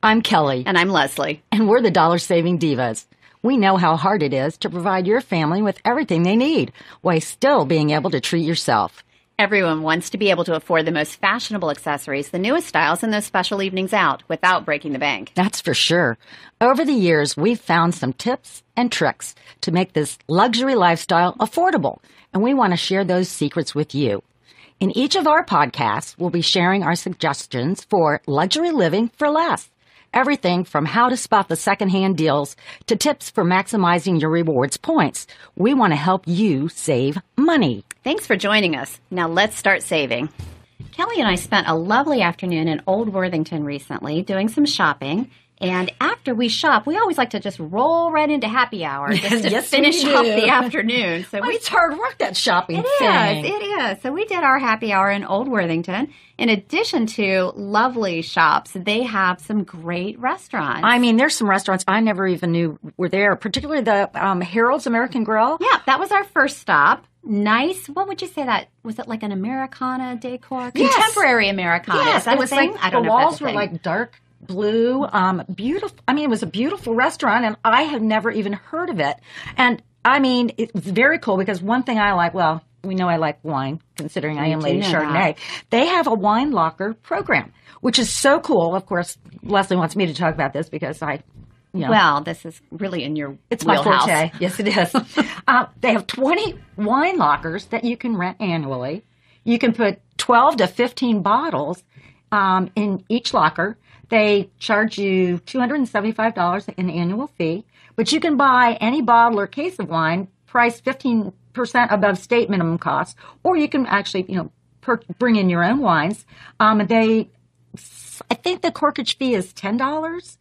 I'm Kelly. And I'm Leslie. And we're the Dollar Saving Divas. We know how hard it is to provide your family with everything they need while still being able to treat yourself. Everyone wants to be able to afford the most fashionable accessories, the newest styles, and those special evenings out without breaking the bank. That's for sure. Over the years, we've found some tips and tricks to make this luxury lifestyle affordable, and we want to share those secrets with you. In each of our podcasts, we'll be sharing our suggestions for luxury living for less. Everything from how to spot the secondhand deals to tips for maximizing your rewards points. We want to help you save money. Thanks for joining us. Now let's start saving. Kelly and I spent a lovely afternoon in Old Worthington recently doing some shopping. And after we shop, we always like to just roll right into happy hour just to Yes, finish up the afternoon. So it's hard work, that shopping thing. It is. So we did our happy hour in Old Worthington. In addition to lovely shops, they have some great restaurants. I mean, there's some restaurants I never even knew were there, particularly the Harold's American Grill. Yeah, that was our first stop. Nice. What would you say that? Was it like an Americana decor? Yes. Contemporary Americana. Yes, Is that it was a thing? like I don't the know if walls that's a were thing. like dark blue, beautiful. I mean, it was a beautiful restaurant, and I had never even heard of it. And I mean, it was very cool because one thing I like, well, we know I like wine, considering I am Lady Chardonnay. They have a wine locker program, which is so cool. Of course, Leslie wants me to talk about this because Well, this is really in your it's wheelhouse. my forte. Yes, it is. They have 20 wine lockers that you can rent annually. You can put 12 to 15 bottles in each locker. They charge you $275 in annual fee, but you can buy any bottle or case of wine priced 15% above state minimum cost, or you can actually, bring in your own wines. I think the corkage fee is $10.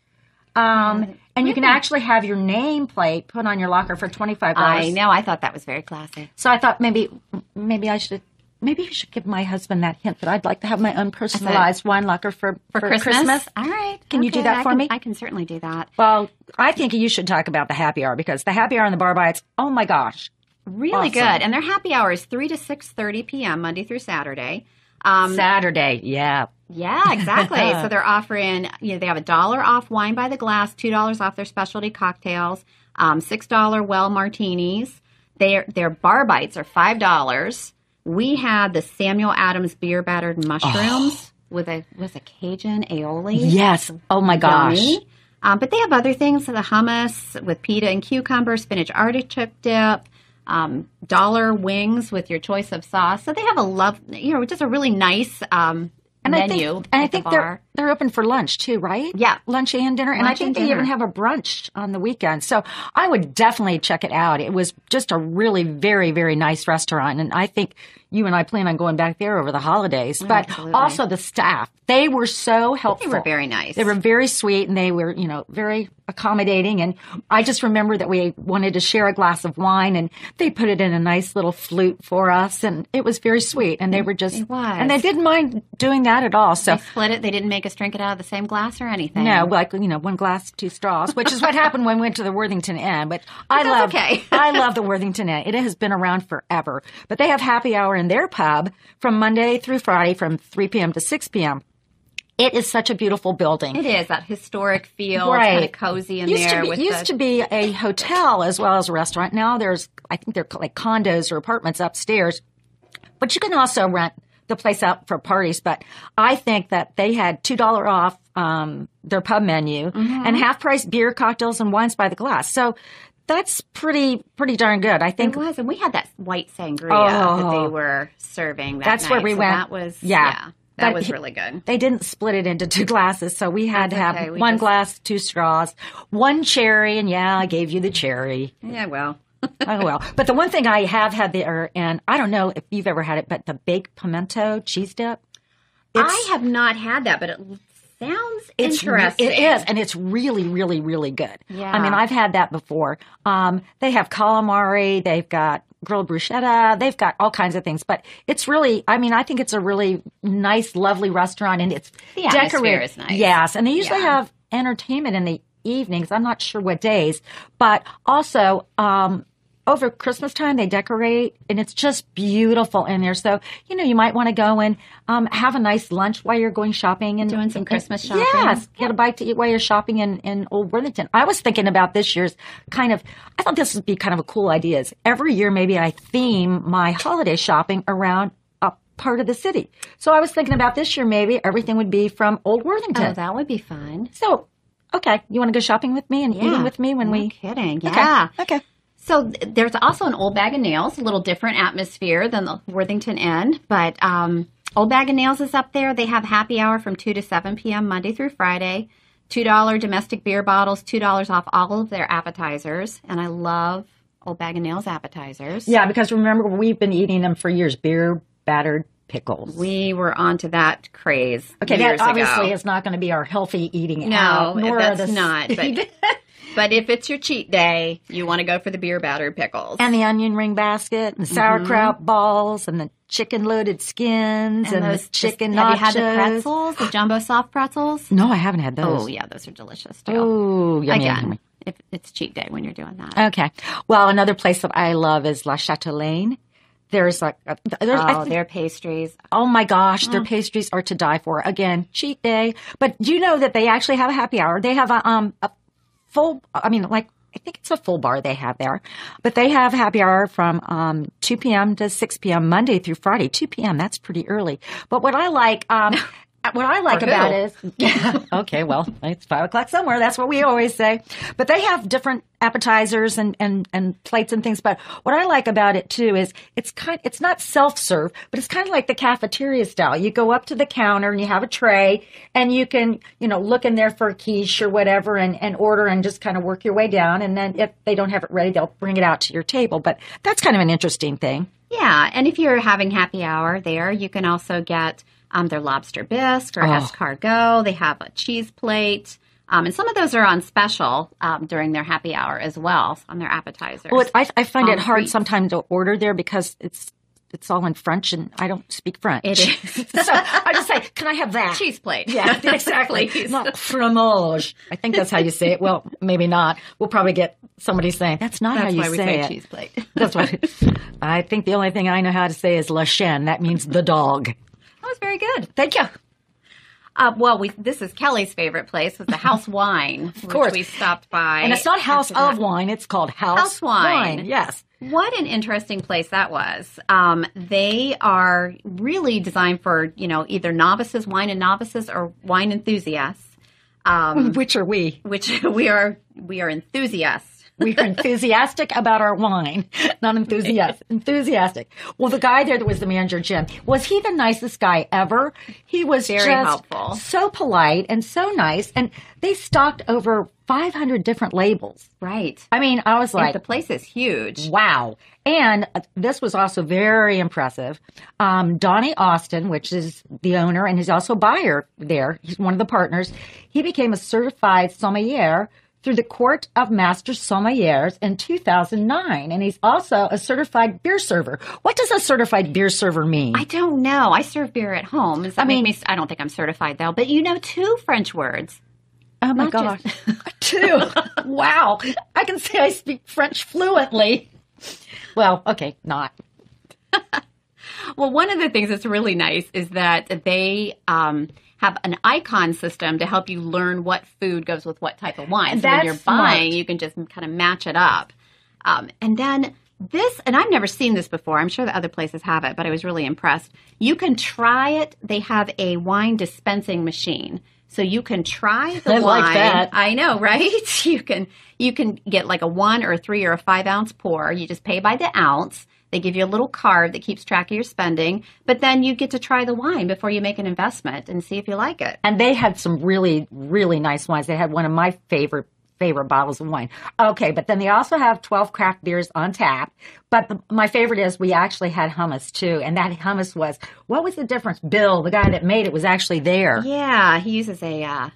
And you can actually have your nameplate put on your locker for $25. I know. I thought that was very classy. So I thought maybe you should give my husband that hint that I'd like to have my own personalized wine locker for Christmas. All right. Can you do that for me? I can certainly do that. Well, I think you should talk about the happy hour because the happy hour and the bar bites, oh my gosh. Really awesome. good. And their happy hour is 3 to 6:30 p.m. Monday through Saturday. Saturday, yeah. Yeah, exactly. So they're offering, they have $1 off wine by the glass, $2 off their specialty cocktails, $6 well martinis. Their bar bites are $5. We had the Samuel Adams beer battered mushrooms with a Cajun aioli. Yes. Oh my gosh. Yummy. But they have other things, the hummus with pita and cucumber, spinach artichoke dip, dollar wings with your choice of sauce. So they have just a really nice menu. I think they're open for lunch too, right? Yeah. Lunch and dinner. And I think they even have a brunch on the weekend. So I would definitely check it out. It was just a really very, very nice restaurant. And I think you and I plan on going back there over the holidays. But also the staff. They were so helpful. They were very nice. They were very sweet and they were, very accommodating. And I just remember that we wanted to share a glass of wine and they put it in a nice little flute for us. And it was very sweet. And they were just, and they didn't mind doing that at all. So they split it. They didn't make us drink it out of the same glass or anything. No, one glass, two straws, which is what happened when we went to the Worthington Inn. But I love the Worthington Inn. It has been around forever. But they have happy hour in their pub from Monday through Friday from 3 p.m. to 6 p.m. It is such a beautiful building. It is, that historic feel. Right. It's kind of cozy in there. It used to be a hotel as well as a restaurant. Now I think they're like condos or apartments upstairs. But you can also rent the place out for parties. But I think that they had $2 off their pub menu and half-price beer, cocktails, and wines by the glass. So that's pretty darn good. I think it was, and we had that white sangria that they were serving. That's where we went. That was That was really good. They didn't split it into two glasses, so we had to have one glass, two straws, one cherry, and I gave you the cherry. Yeah, well. Oh, well. But the one thing I have had there, and I don't know if you've ever had it, but the baked pimento cheese dip. I have not had that, but it sounds interesting. It is, and it's really, really, really good. Yeah. I mean, I've had that before. They have calamari. They've got grilled bruschetta. They've got all kinds of things. But it's really, I think it's a really nice, lovely restaurant, and it's the atmosphere is nice. Yes, and they usually have entertainment in the evenings. I'm not sure what days, but also over Christmas time, they decorate, and it's just beautiful in there. So, you might want to go and have a nice lunch while you're going shopping. And doing some Christmas shopping. Yes, get a bite to eat while you're shopping in Old Worthington. I was thinking about this year's I thought this would be kind of a cool idea. Is every year maybe I theme my holiday shopping around a part of the city. So I was thinking about this year maybe everything would be from Old Worthington. Oh, that would be fun. So, okay, you want to go shopping with me and eating with me when no kidding. Yeah. Okay. So there's also an Old Bag of Nails, a little different atmosphere than the Worthington Inn, but Old Bag of Nails is up there. They have happy hour from 2 to 7 p.m. Monday through Friday. $2 domestic beer bottles, $2 off all of their appetizers. And I love Old Bag of Nails appetizers. Yeah, because remember, we've been eating them for years, beer battered pickles. We were onto that craze. Okay, years that obviously ago. is not going to be our healthy eating No, out. Nor that's not. But if it's your cheat day, you want to go for the beer battered pickles. And the onion ring basket, and the sauerkraut balls, and the chicken loaded skins, and the chicken nachos. Have you had the pretzels, the jumbo soft pretzels? No, I haven't had those. Oh, yeah, those are delicious too. Oh, yummy. Again, if it's cheat day when you're doing that. Okay. Well, another place that I love is La Chatelaine. There's their pastries. Oh my gosh, their pastries are to die for. Again, cheat day. But do you know that they actually have a happy hour? They have a full, I think it's a full bar they have there. But they have happy hour from 2 p.m. to 6 p.m. Monday through Friday. 2 p.m., that's pretty early. But what I like about it is, okay, well, it's 5 o'clock somewhere. That's what we always say. But they have different appetizers and plates and things. But what I like about it too is it's not self-serve, but it's kind of like the cafeteria style. You go up to the counter and you have a tray and you can, look in there for a quiche or whatever and order and just kind of work your way down. And then if they don't have it ready, they'll bring it out to your table. But that's kind of an interesting thing. Yeah. And if you're having happy hour there, you can also get their lobster bisque or escargot. They have a cheese plate. And some of those are on special during their happy hour as well, on their appetizers. Well, I find it hard sometimes to order there because it's all in French and I don't speak French. It is. So I just say, can I have that? Cheese plate. Yeah, exactly. Not fromage. I think that's how you say it. Well, maybe not. We'll probably get somebody saying, that's not how you say it. That's why we say cheese plate. That's why. I think the only thing I know how to say is la chienne. That means the dog. That was very good. Thank you. This is Kelly's favorite place, was the House Wine, course. Which we stopped by. And it's not House of Wine, it's called House Wine. Yes. What an interesting place that was. They are really designed for, either novices, wine and novices, or wine enthusiasts. Which are we? Which we are enthusiasts. We are enthusiastic about our wine, not enthusiastic. Enthusiastic. Well, the guy there that was the manager, Jim, was he the nicest guy ever? He was very helpful, so polite and so nice. And they stocked over 500 different labels. Right. I mean, I was like, and the place is huge. Wow. And this was also very impressive. Donnie Austin, which is the owner and he's also a buyer there. He's one of the partners. He became a certified sommelier through the Court of Master Sommeliers in 2009. And he's also a certified beer server. What does a certified beer server mean? I don't know. I serve beer at home. I don't think I'm certified, though. But 2 French words. Oh, my gosh. 2. Wow. I can say I speak French fluently. Well, okay, not. Well, one of the things that's really nice is that they have an icon system to help you learn what food goes with what type of wine. So when you're buying, you can just kind of match it up. And then this, and I've never seen this before. I'm sure that other places have it, but I was really impressed. You can try it. They have a wine dispensing machine. So you can try the wine. Like that. I know, right? You can get like a 1 or a 3 or a 5 ounce pour. You just pay by the ounce. They give you a little card that keeps track of your spending, but then you get to try the wine before you make an investment and see if you like it. And they had some really, really nice wines. They had one of my favorite bottles of wine. Okay, but then they also have 12 craft beers on tap. But my favorite is we actually had hummus too. And that hummus what was the difference? Bill, the guy that made it, was actually there. Yeah, he uses a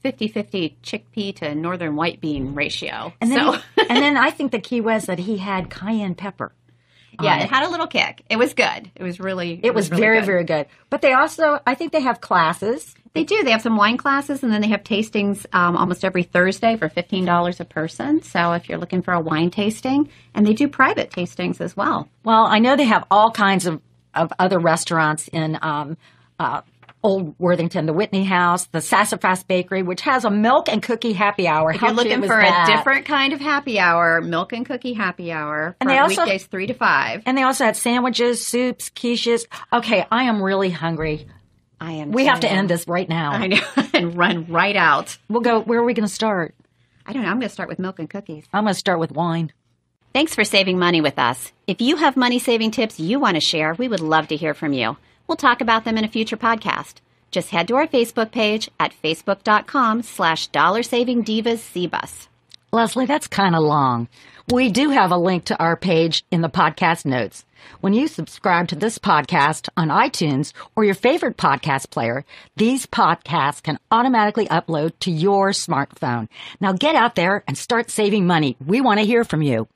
50-50 chickpea to northern white bean ratio. And then I think the key was that he had cayenne pepper. Yeah, it had a little kick. It was good. It was really It was really very, good. very good. But they also, I think they have classes. They do. They have some wine classes, and then they have tastings almost every Thursday for $15 a person. So if you're looking for a wine tasting, and they do private tastings as well. Well, I know they have all kinds of other restaurants in Old Worthington, the Whitney House, the Sassafras Bakery, which has a milk and cookie happy hour. If you're looking for a different kind of happy hour, milk and cookie happy hour, And from they also- weekdays 3 to 5. And they also had sandwiches, soups, quiches. Okay, I am really hungry. I am. We have to too. end this right now. I know, and run right out. We'll go, where are we going to start? I don't know. I'm going to start with milk and cookies. I'm going to start with wine. Thanks for saving money with us. If you have money-saving tips you want to share, we would love to hear from you. We'll talk about them in a future podcast. Just head to our Facebook page at facebook.com/DollarSavingDivasCBus. Leslie, that's kind of long. We do have a link to our page in the podcast notes. When you subscribe to this podcast on iTunes or your favorite podcast player, these podcasts can automatically upload to your smartphone. Now get out there and start saving money. We want to hear from you.